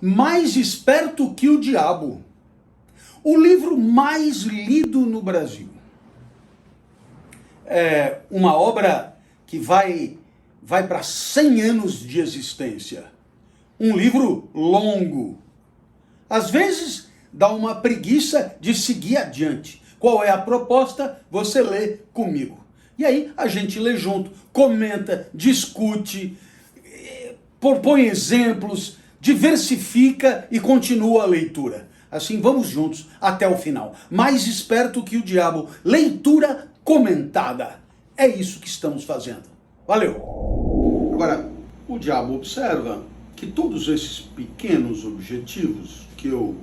Mais Esperto que o Diabo, o livro mais lido no Brasil. É uma obra que vai para 100 anos de existência. Um livro longo. Às vezes dá uma preguiça de seguir adiante. Qual é a proposta? Você lê comigo. E aí a gente lê junto, comenta, discute, propõe exemplos, diversifica e continua a leitura. Assim vamos juntos até o final. Mais Esperto que o Diabo, leitura comentada. É isso que estamos fazendo. Valeu! Agora, o diabo observa que todos esses pequenos objetivos que eu,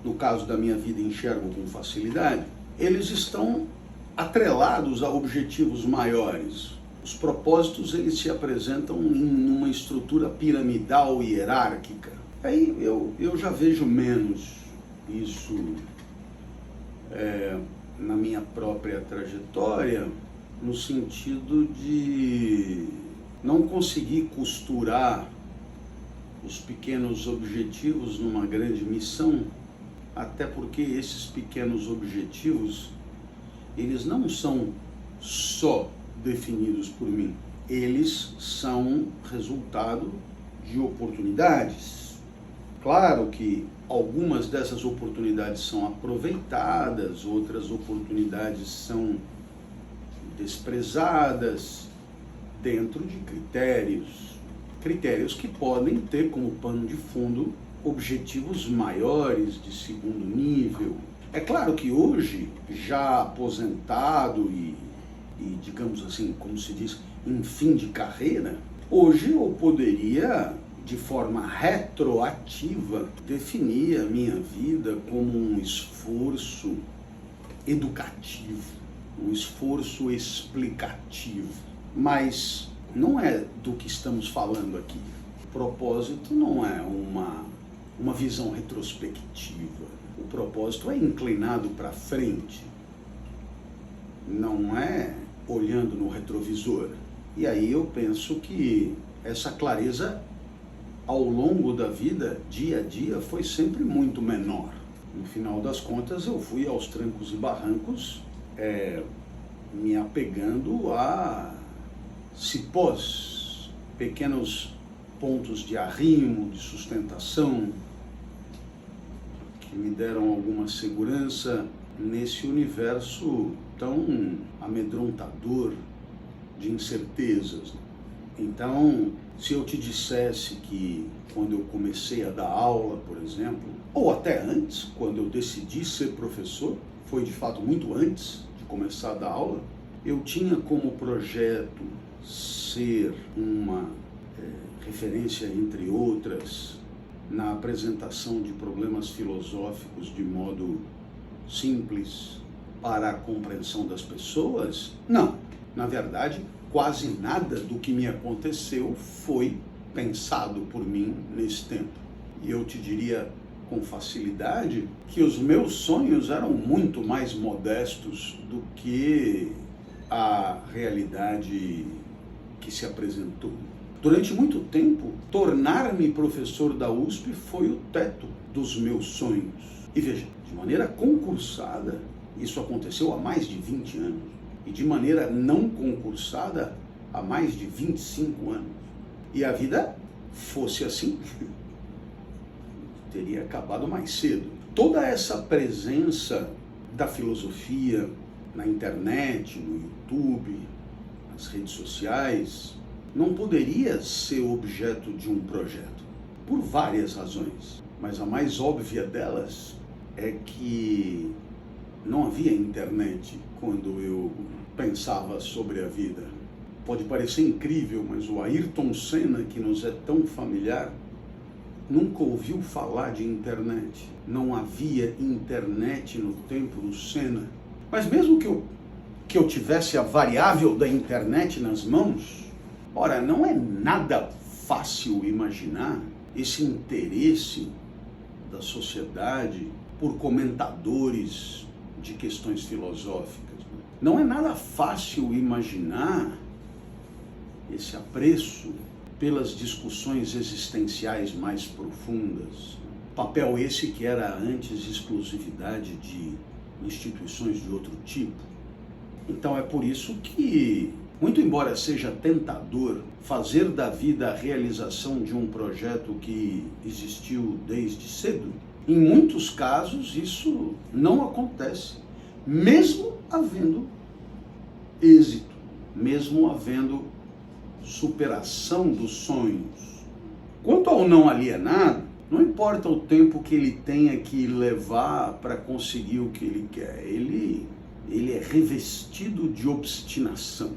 no caso da minha vida, enxergo com facilidade, eles estão atrelados a objetivos maiores. Os propósitos, eles se apresentam em uma estrutura piramidal e hierárquica. Aí eu já vejo menos isso na minha própria trajetória, no sentido de não conseguir costurar os pequenos objetivos numa grande missão, até porque esses pequenos objetivos, eles não são só definidos por mim, eles são resultado de oportunidades. Claro que algumas dessas oportunidades são aproveitadas, outras oportunidades são desprezadas dentro de critérios que podem ter como pano de fundo objetivos maiores de segundo nível. É claro que hoje, já aposentado e digamos assim, como se diz, em fim de carreira, hoje eu poderia, de forma retroativa, definir a minha vida como um esforço educativo, um esforço explicativo. Mas não é do que estamos falando aqui. O propósito não é uma visão retrospectiva. O propósito é inclinado para frente, não é olhando no retrovisor. E aí eu penso que essa clareza, ao longo da vida, dia a dia, foi sempre muito menor. No final das contas, eu fui aos trancos e barrancos, me apegando a cipós, pequenos pontos de arrimo, de sustentação, que me deram alguma segurança nesse universo tão amedrontador de incertezas. Então, se eu te dissesse que quando eu comecei a dar aula, por exemplo, ou até antes, quando eu decidi ser professor, foi de fato muito antes de começar a dar aula, eu tinha como projeto ser uma referência, entre outras, na apresentação de problemas filosóficos de modo simples para a compreensão das pessoas? Não. Na verdade, quase nada do que me aconteceu foi pensado por mim nesse tempo. E eu te diria com facilidade que os meus sonhos eram muito mais modestos do que a realidade que se apresentou. Durante muito tempo, tornar-me professor da USP foi o teto dos meus sonhos. E veja, de maneira concursada, isso aconteceu há mais de 20 anos. E de maneira não concursada, há mais de 25 anos. E a vida fosse assim, teria acabado mais cedo. Toda essa presença da filosofia na internet, no YouTube, nas redes sociais, não poderia ser objeto de um projeto, por várias razões. Mas a mais óbvia delas é que não havia internet quando eu pensava sobre a vida. Pode parecer incrível, mas o Ayrton Senna, que nos é tão familiar, nunca ouviu falar de internet. Não havia internet no tempo do Senna. Mas mesmo que eu tivesse a variável da internet nas mãos, ora, não é nada fácil imaginar esse interesse da sociedade por comentadores de questões filosóficas. Não é nada fácil imaginar esse apreço pelas discussões existenciais mais profundas. Papel esse que era antes exclusividade de instituições de outro tipo. Então é por isso que, muito embora seja tentador fazer da vida a realização de um projeto que existiu desde cedo, em muitos casos isso não acontece, mesmo havendo êxito, mesmo havendo superação dos sonhos. Quanto ao não alienado, não importa o tempo que ele tenha que levar para conseguir o que ele quer, ele é revestido de obstinação.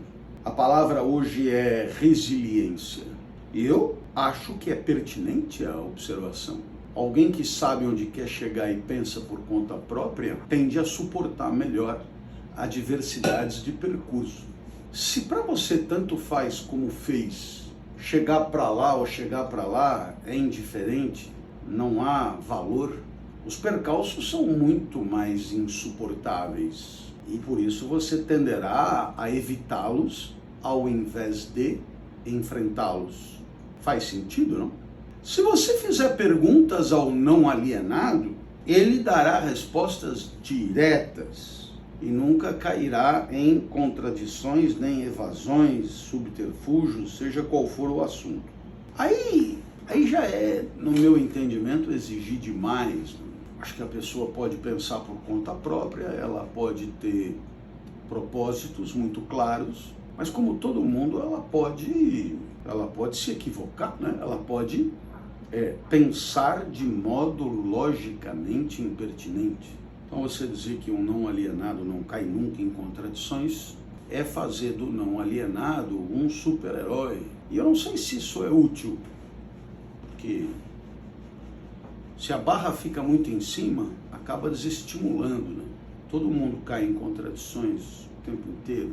A palavra hoje é resiliência. E eu acho que é pertinente a observação. Alguém que sabe onde quer chegar e pensa por conta própria tende a suportar melhor adversidades de percurso. Se para você tanto faz como fez, chegar para lá ou chegar para lá é indiferente, não há valor, os percalços são muito mais insuportáveis e por isso você tenderá a evitá-los ao invés de enfrentá-los. Faz sentido, não? Se você fizer perguntas ao não alienado, ele dará respostas diretas e nunca cairá em contradições, nem evasões, subterfúgios, seja qual for o assunto. Aí já é, no meu entendimento, exigir demais. Acho que a pessoa pode pensar por conta própria, ela pode ter propósitos muito claros, mas como todo mundo, ela pode se equivocar, né? Ela pode pensar de modo logicamente impertinente. Então você dizer que um não alienado não cai nunca em contradições é fazer do não alienado um super-herói. E eu não sei se isso é útil, porque se a barra fica muito em cima, acaba desestimulando, né? Todo mundo cai em contradições o tempo inteiro.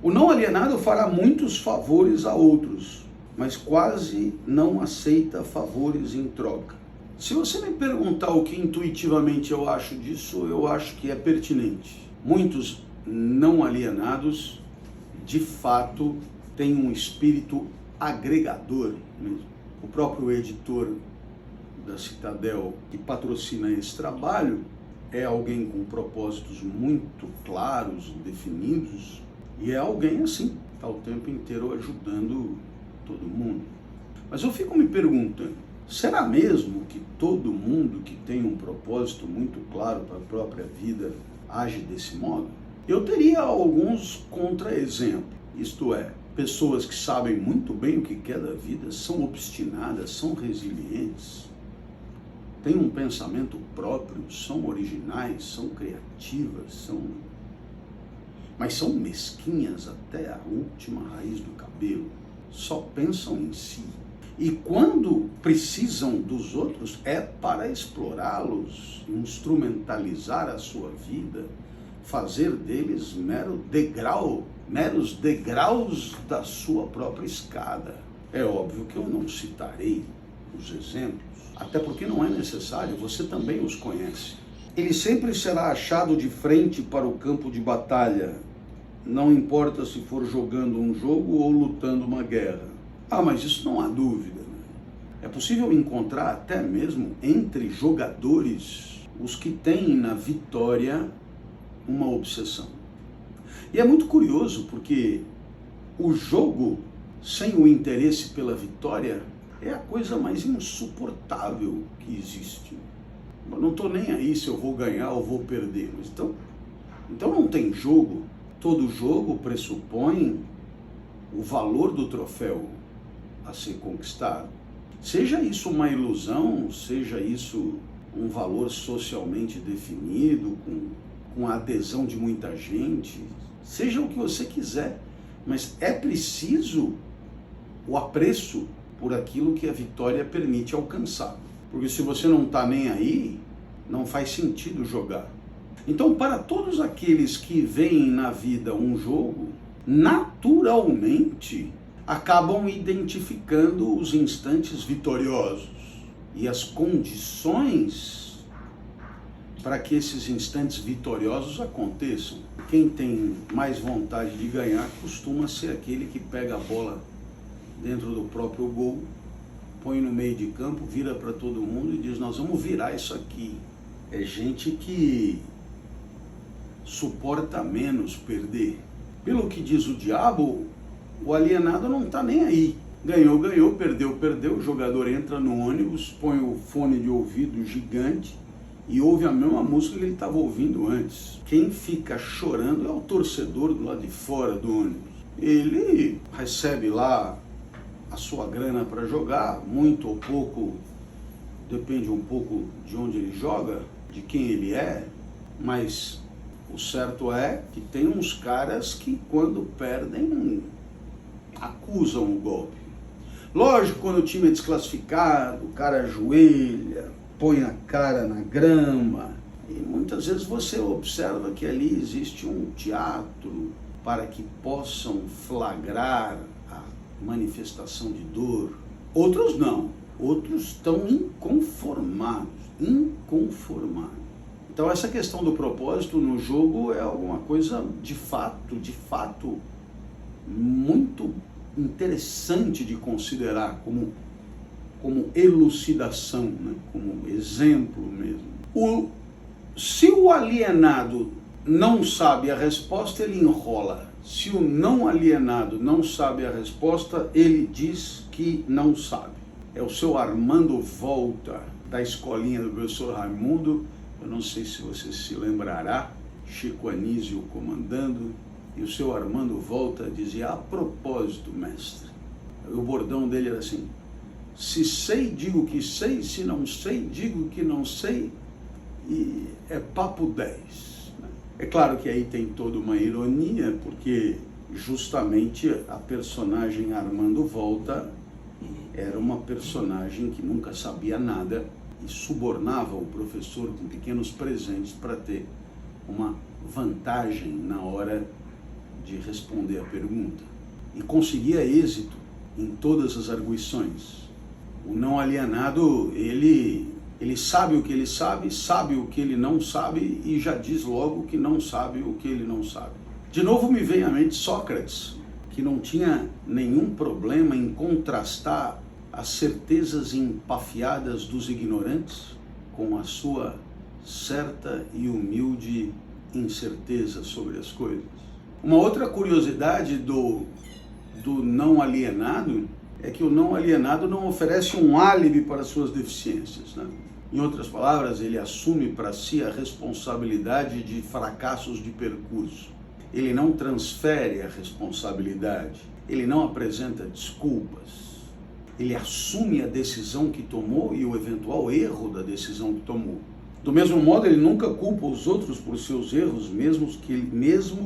O não alienado fará muitos favores a outros, mas quase não aceita favores em troca. Se você me perguntar o que intuitivamente eu acho disso, eu acho que é pertinente. Muitos não alienados, de fato, têm um espírito agregador mesmo. O próprio editor da Citadel, que patrocina esse trabalho, é alguém com propósitos muito claros, definidos, e é alguém assim, está o tempo inteiro ajudando todo mundo. Mas eu fico me perguntando, será mesmo que todo mundo que tem um propósito muito claro para a própria vida age desse modo? Eu teria alguns contra-exemplos, isto é, pessoas que sabem muito bem o que quer da vida, são obstinadas, são resilientes, têm um pensamento próprio, são originais, são criativas, mas são mesquinhas até a última raiz do cabelo, só pensam em si. E quando precisam dos outros é para explorá-los, instrumentalizar a sua vida, fazer deles meros degraus da sua própria escada. É óbvio que eu não citarei os exemplos, até porque não é necessário, você também os conhece. Ele sempre será achado de frente para o campo de batalha, não importa se for jogando um jogo ou lutando uma guerra. Ah, mas isso não há dúvida, né? É possível encontrar até mesmo entre jogadores os que têm na vitória uma obsessão. E é muito curioso porque o jogo sem o interesse pela vitória é a coisa mais insuportável que existe. Eu não estou nem aí se eu vou ganhar ou vou perder. Mas então não tem jogo. Todo jogo pressupõe o valor do troféu a ser conquistado. Seja isso uma ilusão, seja isso um valor socialmente definido, com a adesão de muita gente, seja o que você quiser, mas é preciso o apreço por aquilo que a vitória permite alcançar. Porque se você não está nem aí, não faz sentido jogar. Então, para todos aqueles que veem na vida um jogo, naturalmente acabam identificando os instantes vitoriosos e as condições para que esses instantes vitoriosos aconteçam. Quem tem mais vontade de ganhar costuma ser aquele que pega a bola dentro do próprio gol, põe no meio de campo, vira para todo mundo e diz: nós vamos virar isso aqui. É gente que suporta menos perder. Pelo que diz o diabo, o alienado não está nem aí. Ganhou, ganhou, perdeu, perdeu. O jogador entra no ônibus, põe o fone de ouvido gigante e ouve a mesma música que ele estava ouvindo antes. Quem fica chorando é o torcedor do lado de fora do ônibus. Ele recebe lá a sua grana para jogar, muito ou pouco, depende um pouco de onde ele joga, de quem ele é, mas o certo é que tem uns caras que quando perdem acusam o golpe. Lógico, quando o time é desclassificado, o cara ajoelha, põe a cara na grama, e muitas vezes você observa que ali existe um teatro para que possam flagrar a manifestação de dor. Outros não, outros estão inconformados. Então essa questão do propósito no jogo é alguma coisa de fato, muito interessante de considerar como elucidação, né? Como exemplo mesmo. Se o alienado não sabe a resposta, ele enrola. Se o não alienado não sabe a resposta, ele diz que não sabe. É o seu Armando Volta, da escolinha do professor Raimundo. Eu não sei se você se lembrará, Chico Anísio comandando, e o seu Armando Volta dizia: a propósito, mestre. O bordão dele era assim: se sei, digo que sei, se não sei, digo que não sei, e é papo 10. É claro que aí tem toda uma ironia, porque justamente a personagem Armando Volta era uma personagem que nunca sabia nada e subornava o professor com pequenos presentes para ter uma vantagem na hora de responder a pergunta. E conseguia êxito em todas as arguições. O não alienado, ele sabe o que ele sabe o que ele não sabe e já diz logo que não sabe o que ele não sabe. De novo me vem à mente Sócrates, que não tinha nenhum problema em contrastar as certezas empafiadas dos ignorantes com a sua certa e humilde incerteza sobre as coisas. Uma outra curiosidade do não alienado é que o não alienado não oferece um álibi para suas deficiências, né? Em outras palavras, ele assume para si a responsabilidade de fracassos de percurso. Ele não transfere a responsabilidade, ele não apresenta desculpas. Ele assume a decisão que tomou e o eventual erro da decisão que tomou. Do mesmo modo, ele nunca culpa os outros por seus erros, mesmo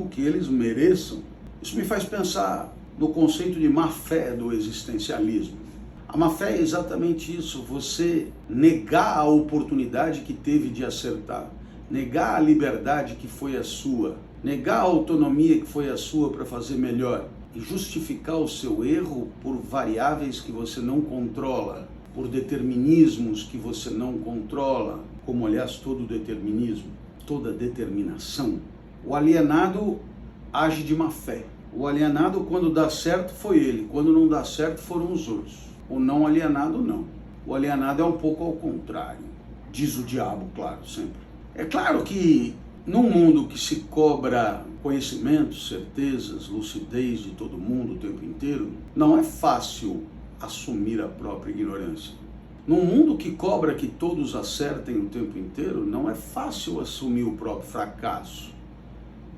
que eles mereçam. Isso me faz pensar no conceito de má-fé do existencialismo. A má-fé é exatamente isso: você negar a oportunidade que teve de acertar, negar a liberdade que foi a sua, negar a autonomia que foi a sua para fazer melhor e justificar o seu erro por variáveis que você não controla, por determinismos que você não controla, como aliás todo determinismo, toda determinação. O alienado age de má-fé. O alienado, quando dá certo, foi ele, quando não dá certo, foram os outros. O não alienado, não. O alienado é um pouco ao contrário, diz o diabo, claro, sempre. É claro que num mundo que se cobra conhecimento, certezas, lucidez de todo mundo o tempo inteiro, não é fácil assumir a própria ignorância. Num mundo que cobra que todos acertem o tempo inteiro, não é fácil assumir o próprio fracasso,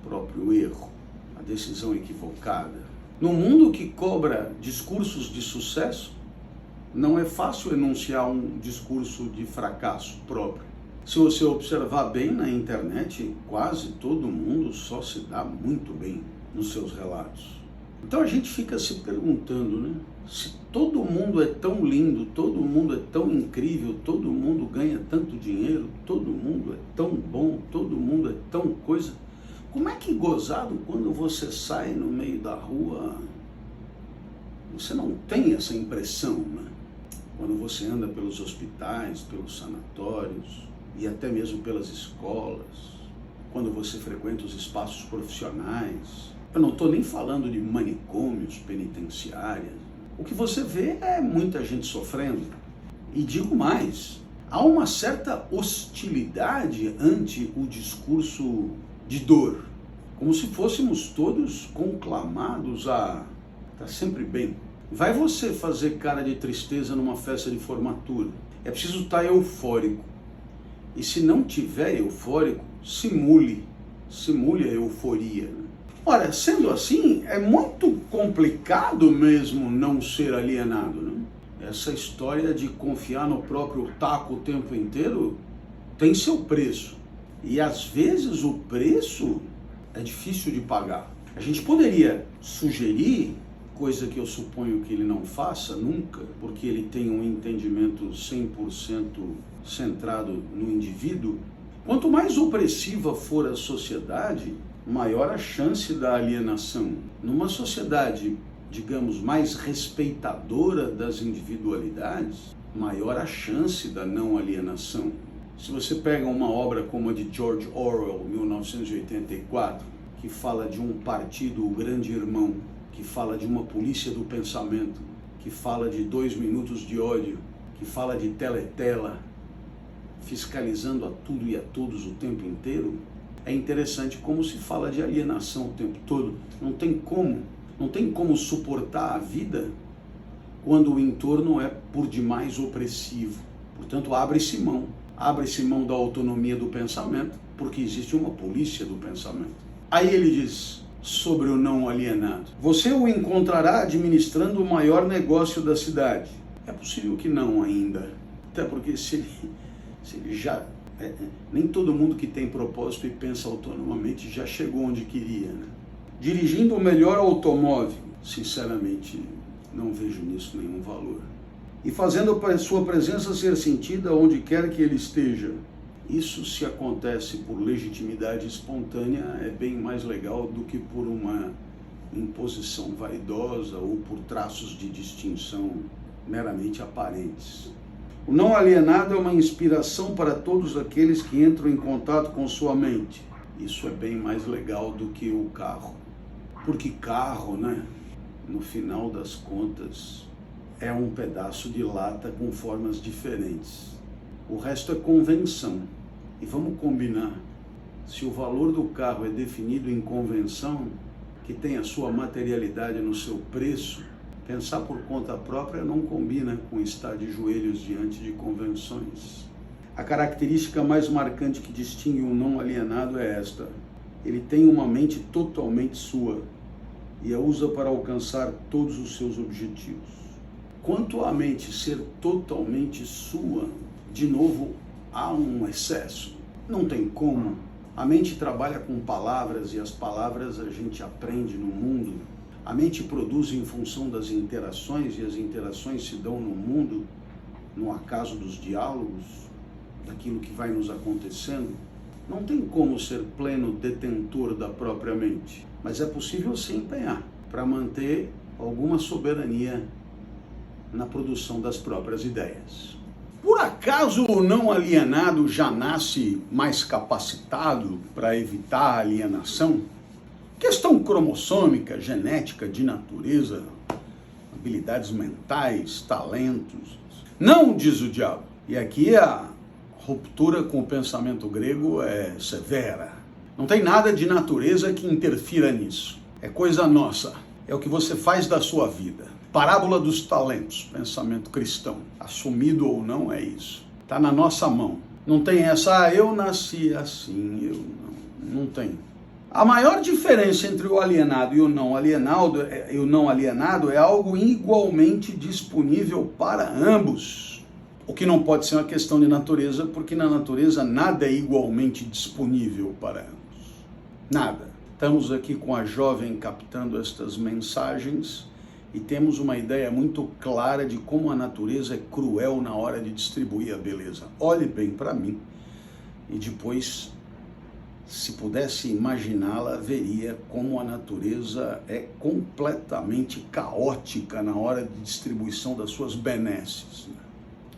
o próprio erro, a decisão equivocada. Num mundo que cobra discursos de sucesso, não é fácil enunciar um discurso de fracasso próprio. Se você observar bem na internet, quase todo mundo só se dá muito bem nos seus relatos. Então a gente fica se perguntando, né? Se todo mundo é tão lindo, todo mundo é tão incrível, todo mundo ganha tanto dinheiro, todo mundo é tão bom, todo mundo é tão coisa, como é que gozado quando você sai no meio da rua, você não tem essa impressão, né? Quando você anda pelos hospitais, pelos sanatórios e até mesmo pelas escolas, quando você frequenta os espaços profissionais. Eu não estou nem falando de manicômios, penitenciárias. o que você vê é muita gente sofrendo. E digo mais, há uma certa hostilidade ante o discurso de dor, como se fôssemos todos conclamados a estar sempre bem. Vai você fazer cara de tristeza numa festa de formatura, é preciso estar eufórico. E se não tiver eufórico, simule a euforia. Ora, sendo assim, é muito complicado mesmo não ser alienado, né? Essa história de confiar no próprio taco o tempo inteiro tem seu preço. E às vezes o preço é difícil de pagar. A gente poderia sugerir, coisa que eu suponho que ele não faça nunca, porque ele tem um entendimento 100% centrado no indivíduo. Quanto mais opressiva for a sociedade, maior a chance da alienação. Numa sociedade, digamos, mais respeitadora das individualidades, maior a chance da não alienação. Se você pega uma obra como a de George Orwell, 1984, que fala de um partido, o grande irmão, que fala de uma polícia do pensamento, que fala de 2 minutos de ódio, que fala de teletela, fiscalizando a tudo e a todos o tempo inteiro, é interessante como se fala de alienação o tempo todo. Não tem como suportar a vida quando o entorno é por demais opressivo. Portanto, abre-se mão da autonomia do pensamento, porque existe uma polícia do pensamento. Aí ele diz sobre o não alienado: você o encontrará administrando o maior negócio da cidade. É possível que não ainda, até porque se ele já... nem todo mundo que tem propósito e pensa autonomamente já chegou onde queria, né? Dirigindo o melhor automóvel, sinceramente, não vejo nisso nenhum valor. E fazendo a sua presença ser sentida onde quer que ele esteja. Isso, se acontece por legitimidade espontânea, é bem mais legal do que por uma imposição vaidosa ou por traços de distinção meramente aparentes. O não alienado é uma inspiração para todos aqueles que entram em contato com sua mente. Isso é bem mais legal do que o carro. Porque carro, né, no final das contas, é um pedaço de lata com formas diferentes. O resto é convenção. E vamos combinar, se o valor do carro é definido em convenção, que tem a sua materialidade no seu preço, pensar por conta própria não combina com estar de joelhos diante de convenções. A característica mais marcante que distingue um não alienado é esta: ele tem uma mente totalmente sua e a usa para alcançar todos os seus objetivos. Quanto à mente ser totalmente sua, de novo, há um excesso. Não tem como. A mente trabalha com palavras e as palavras a gente aprende no mundo. A mente produz em função das interações e as interações se dão no mundo, no acaso dos diálogos, daquilo que vai nos acontecendo. Não tem como ser pleno detentor da própria mente, mas é possível se empenhar para manter alguma soberania na produção das próprias ideias. Por acaso o não alienado já nasce mais capacitado para evitar a alienação? Questão cromossômica, genética, de natureza, habilidades mentais, talentos. Não, diz o diabo. E aqui a ruptura com o pensamento grego é severa. Não tem nada de natureza que interfira nisso. É coisa nossa. É o que você faz da sua vida. Parábola dos talentos, pensamento cristão. Assumido ou não, é isso. Está na nossa mão. Não tem essa, eu nasci assim, não tem. A maior diferença entre o alienado e o não alienado é algo igualmente disponível para ambos. O que não pode ser uma questão de natureza, porque na natureza nada é igualmente disponível para ambos. Nada. Estamos aqui com a jovem captando estas mensagens e temos uma ideia muito clara de como a natureza é cruel na hora de distribuir a beleza. Olhe bem para mim e depois, se pudesse imaginá-la, veria como a natureza é completamente caótica na hora de distribuição das suas benesses.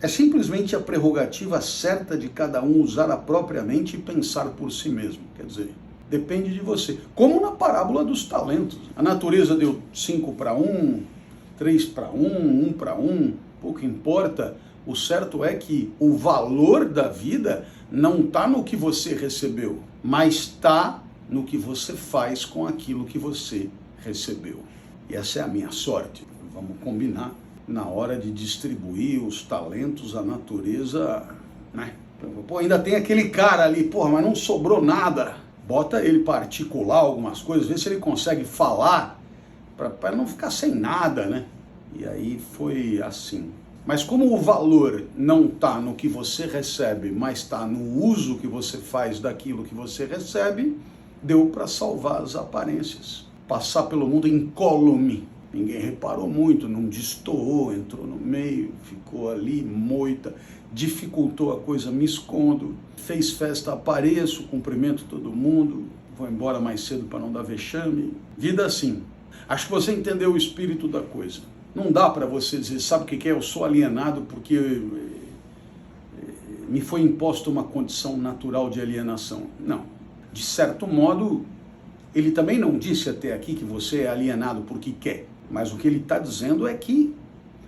É simplesmente a prerrogativa certa de cada um usar a própria mente e pensar por si mesmo. Quer dizer, depende de você. Como na parábola dos talentos. A natureza deu 5 para um, 3 para 1, 1 para 1, pouco importa. O certo é que o valor da vida não está no que você recebeu, mas está no que você faz com aquilo que você recebeu. E essa é a minha sorte. Vamos combinar na hora de distribuir os talentos, a natureza, né? Pô, ainda tem aquele cara ali, porra, mas não sobrou nada. Bota ele para articular algumas coisas, vê se ele consegue falar, para não ficar sem nada, né? E aí foi assim. Mas como o valor não está no que você recebe, mas está no uso que você faz daquilo que você recebe, deu para salvar as aparências. Passar pelo mundo incólume. Ninguém reparou muito, não destoou, entrou no meio, ficou ali, moita, dificultou a coisa, me escondo, fez festa, apareço, cumprimento todo mundo, vou embora mais cedo para não dar vexame. Vida assim. Acho que você entendeu o espírito da coisa. Não dá para você dizer, sabe o que é? Eu sou alienado porque me foi imposta uma condição natural de alienação. Não. De certo modo, ele também não disse até aqui que você é alienado porque quer. Mas o que ele está dizendo é que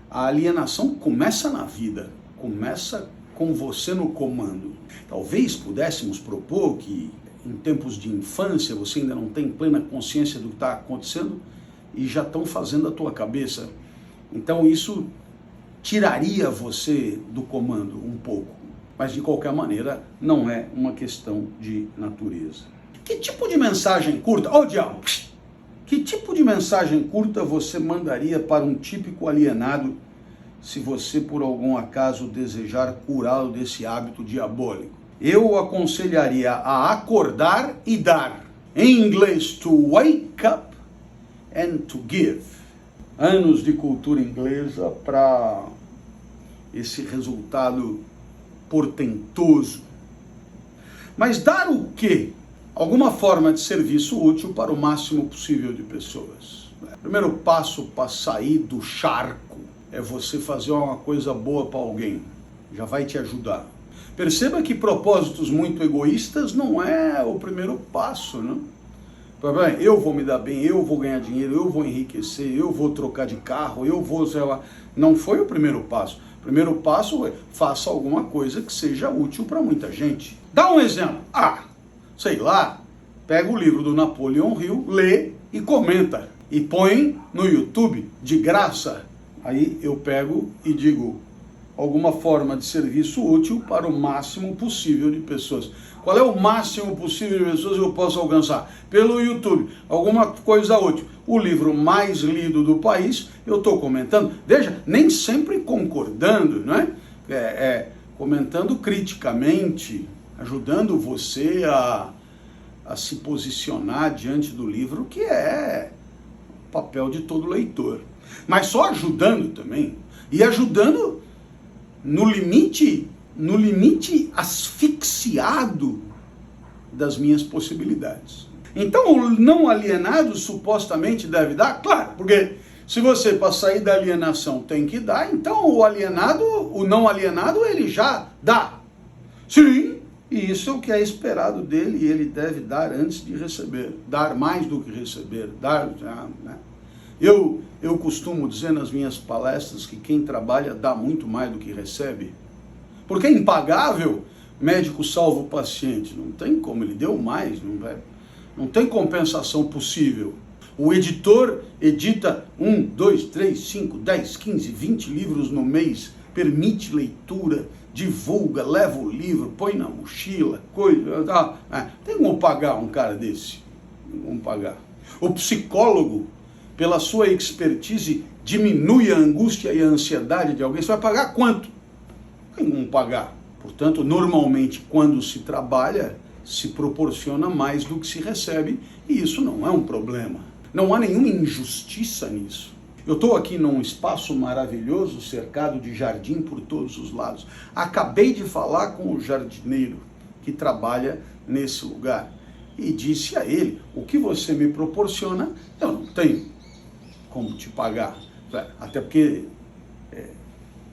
a alienação começa na vida, começa com você no comando. Talvez pudéssemos propor que em tempos de infância você ainda não tem plena consciência do que está acontecendo e já estão fazendo a tua cabeça. Então isso tiraria você do comando um pouco. Mas de qualquer maneira não é uma questão de natureza. Que tipo de mensagem curta? Ô diabo! Que tipo de mensagem curta você mandaria para um típico alienado se você por algum acaso desejar curá-lo desse hábito diabólico? Eu o aconselharia a acordar e dar. Em inglês, to wake up and to give. Anos de cultura inglesa para esse resultado portentoso. Mas dar o quê? Alguma forma de serviço útil para o máximo possível de pessoas. O primeiro passo para sair do charco é você fazer uma coisa boa para alguém. Já vai te ajudar. Perceba que propósitos muito egoístas não é o primeiro passo, né? Eu vou me dar bem, eu vou ganhar dinheiro, eu vou enriquecer, eu vou trocar de carro, eu vou, sei lá. Não foi o primeiro passo. O primeiro passo é faça alguma coisa que seja útil para muita gente. Dá um exemplo. Sei lá, pega o livro do Napoleão Hill, lê e comenta. E põe no YouTube, de graça. Aí eu pego e digo, alguma forma de serviço útil para o máximo possível de pessoas. Qual é o máximo possível de pessoas que eu posso alcançar? Pelo YouTube, alguma coisa útil. O livro mais lido do país, eu estou comentando. Veja, nem sempre concordando, não é? Comentando criticamente, ajudando você a se posicionar diante do livro, que é o papel de todo leitor. Mas só ajudando também, e ajudando no limite asfixiado das minhas possibilidades. Então o não alienado supostamente deve dar? Claro, porque se você para sair da alienação tem que dar, então o não alienado ele já dá. Sim, e isso é o que é esperado dele, e ele deve dar antes de receber, dar mais do que receber, né? Eu costumo dizer nas minhas palestras que quem trabalha dá muito mais do que recebe, porque é impagável. Médico salva o paciente, não tem como, ele deu mais, não tem compensação possível. O editor edita 1, 2, 3, 5, 10, 15, 20 livros no mês, permite leitura, divulga, leva o livro, põe na mochila, coisa. Tem como pagar um cara desse? Tem como pagar. O psicólogo, pela sua expertise, diminui a angústia e a ansiedade de alguém. Você vai pagar quanto? Tem como pagar. Portanto, normalmente, quando se trabalha, se proporciona mais do que se recebe, e isso não é um problema. Não há nenhuma injustiça nisso. Eu estou aqui num espaço maravilhoso, cercado de jardim por todos os lados. Acabei de falar com o jardineiro que trabalha nesse lugar e disse a ele, o que você me proporciona, eu não tenho como te pagar. Até porque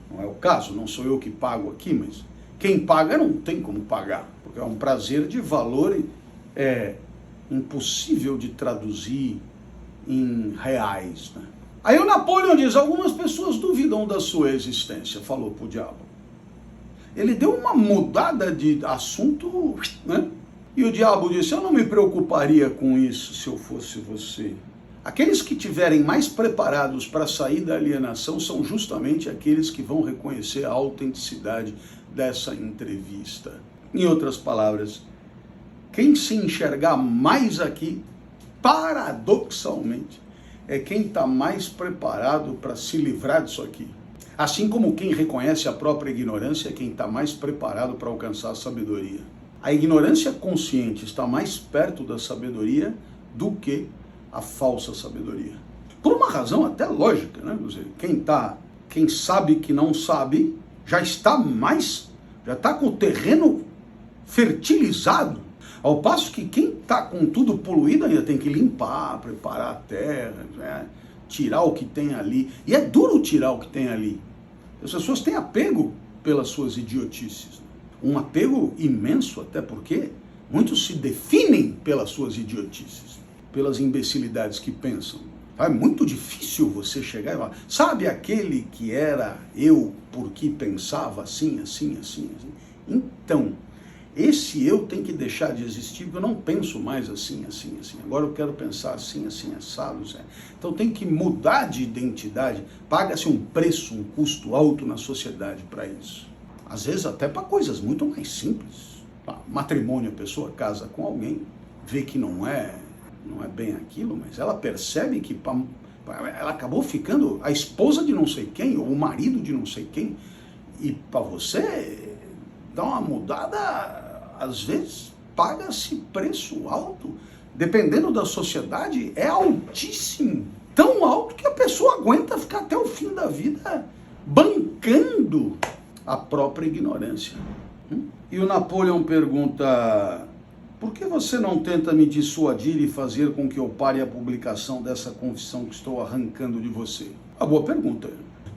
não é o caso, não sou eu que pago aqui, mas quem paga não tem como pagar, porque é um prazer de valor impossível de traduzir em reais, né? Aí o Napoleão diz, algumas pessoas duvidam da sua existência, falou pro diabo. Ele deu uma mudada de assunto, né? E o diabo disse, eu não me preocuparia com isso se eu fosse você. Aqueles que estiverem mais preparados para sair da alienação são justamente aqueles que vão reconhecer a autenticidade dessa entrevista. Em outras palavras, quem se enxergar mais aqui, paradoxalmente, é quem está mais preparado para se livrar disso aqui. Assim como quem reconhece a própria ignorância é quem está mais preparado para alcançar a sabedoria. A ignorância consciente está mais perto da sabedoria do que a falsa sabedoria. Por uma razão até lógica, né? Quem sabe que não sabe, já está com o terreno fertilizado. Ao passo que quem está com tudo poluído ainda tem que limpar, preparar a terra, né? Tirar o que tem ali. E é duro tirar o que tem ali. As pessoas têm apego pelas suas idiotices. Um apego imenso, até porque muitos se definem pelas suas idiotices, pelas imbecilidades que pensam. É muito difícil você chegar e falar, sabe aquele que era eu porque pensava assim, assim, assim, assim? Então, esse eu tem que deixar de existir, porque eu não penso mais assim, assim, assim. Agora eu quero pensar assim, assim, assado. Então tem que mudar de identidade. Paga-se um preço, um custo alto na sociedade para isso. Às vezes até para coisas muito mais simples. Matrimônio, a pessoa casa com alguém, vê que não é bem aquilo, mas ela percebe que ela acabou ficando a esposa de não sei quem, ou o marido de não sei quem, e para você dá uma mudada, às vezes paga-se preço alto, dependendo da sociedade, é altíssimo, tão alto que a pessoa aguenta ficar até o fim da vida bancando a própria ignorância. E o Napoleão pergunta, por que você não tenta me dissuadir e fazer com que eu pare a publicação dessa confissão que estou arrancando de você? A boa pergunta.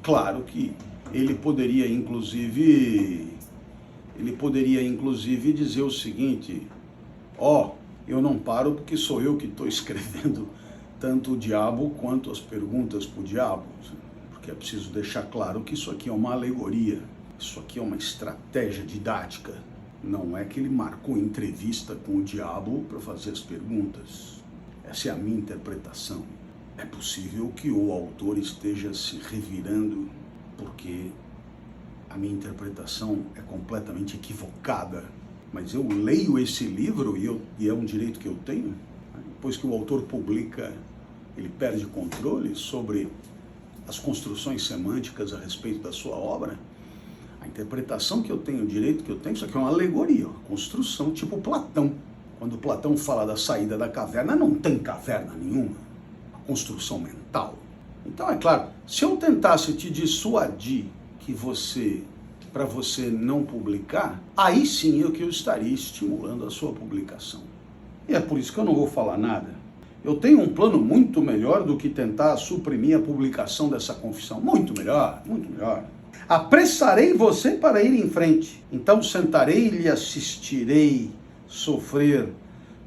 Claro que ele poderia inclusive dizer o seguinte, eu não paro porque sou eu que estou escrevendo tanto o diabo quanto as perguntas para o diabo, porque é preciso deixar claro que isso aqui é uma alegoria, isso aqui é uma estratégia didática. Não é que ele marcou entrevista com o diabo para fazer as perguntas. Essa é a minha interpretação. É possível que o autor esteja se revirando, porque a minha interpretação é completamente equivocada. Mas eu leio esse livro e é um direito que eu tenho. Depois que o autor publica, ele perde controle sobre as construções semânticas a respeito da sua obra. A interpretação que eu tenho, o direito que eu tenho, isso aqui é uma alegoria, uma construção tipo Platão. Quando Platão fala da saída da caverna, não tem caverna nenhuma, uma construção mental. Então, é claro, se eu tentasse te dissuadir para você não publicar, aí sim é que eu estaria estimulando a sua publicação. E é por isso que eu não vou falar nada. Eu tenho um plano muito melhor do que tentar suprimir a publicação dessa confissão. Muito melhor, muito melhor. Apressarei você para ir em frente. Então sentarei e lhe assistirei sofrer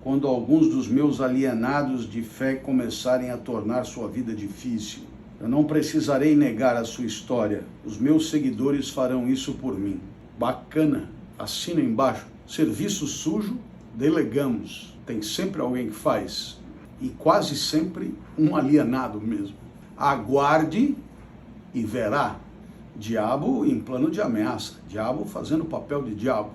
quando alguns dos meus alienados de fé começarem a tornar sua vida difícil. Eu não precisarei negar a sua história. Os meus seguidores farão isso por mim. Bacana. Assina embaixo. Serviço sujo, delegamos. Tem sempre alguém que faz. E quase sempre um alienado mesmo. Aguarde e verá. Diabo em plano de ameaça, diabo fazendo o papel de diabo.